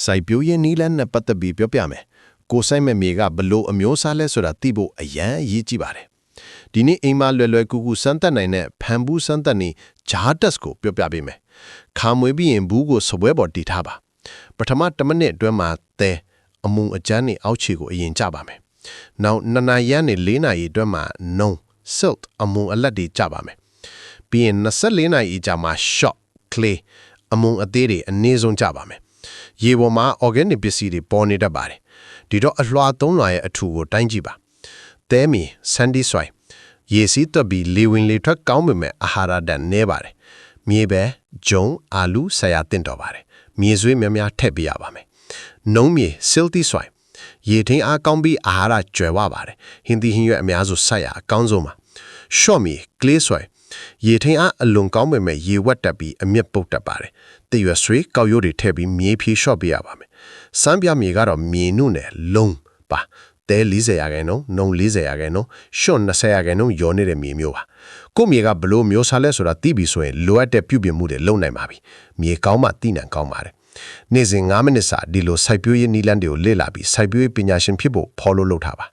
စိုက်ပျိုးရေးနည်းလမ်းနဲ့ပတ်သက်ပြီးပြောပြမယ်။ကိုစိုက်မဲ့မြေကဘလို့အမျိုးအစားလဲဆိုတာသိဖို့အရန်အရေးကြီးပါတယ်။ဒီနေ့အိမ်မှာလွယ်လွယ်ကူကူစမ်းသပ်နိုင်တဲ့ဖန်ဘူးစမ်းသပ်နည်းဂျားတက်စ်ကိုပြောပြပေးမယ်။ခါမွေးပြီးရင်ဘူးကိုစပွဲပေါ်တည်ထားပါ။ပထမ10မိနစ်အတွင်းမှာသဲအမုံအကျန်းနဲ့အောက်ခြေကိုအရင်ကျပါမယ်။နောက်2နာရီနဲ့4နာရီအတွင်းမှာနုံ silt အမုံအလက်တွေကျပါမယ်။ပြီးရင်24နာရီကြာမှာ shot clay အမုံအသေးတွေအနည်းဆုံးကျပါမယ်။ရေပေါ်မှာ organic ပစ္စည်းတွေပေါ်နေတတ်ပါတယ်။ဒီတော့အလွှာသုံးလွှာရဲ့အထူကိုတိုင်းကြည့်ပါ။သဲမီ sandy soil ရေစီးတက်ပြီးလေဝင်လေထွက်ကောင်းပေမဲ့အာဟာရဓာတ်နည်းပါတယ်။မြေပဲဂျုံအာလူဆရာတင်တော်ပါတယ်။မြေဆွေးများများထည့်ပေးရပါမယ်။နုံးမြေ silty soil ရေထင်းအားကောင်းပြီးအာဟာရကျွယ်ဝပါတယ်။ဟင်းသီးဟင်းရွက်အများစုဆက်ရအကောင်းဆုံးပါ။ short မြေ clay soil ရေထင်းအားအလွန်ကောင်းပေမဲ့ရေဝက်တက်ပြီးအမြင့်ပုတ်တက်ပါတယ်။တရွယ်ဆွေးကောက်ရိုးတွေထည့်ပြီးမြေဖြေလျှော့ပေးရပါမယ်။စမ်းပြမြေကတော့မြေနုနဲ့လုံးပါ။သဲ40ရာခိုင်နှုန်း၊နုံ40ရာခိုင်နှုန်း၊ရှွန့်20ရာခိုင်နှုန်းရောနေတဲ့မြေမျိုးပါ။ကို့မြေကဘလို့မျိုးစားလဲဆိုတာသိပြီဆိုရင်လိုအပ်တဲ့ပြုပြင်မှုတွေလုပ်နိုင်ပါပြီ။မြေကောင်းမှသိနိုင်ကောင်းပါတယ်။နေ့စဉ်9မိနစ်စာဒီလိုစိုက်ပျိုးရေးနည်းလမ်းတွေကိုလေ့လာပြီးစိုက်ပျိုးရေးပညာရှင်ဖြစ်ဖို့ follow လုပ်ထားပါ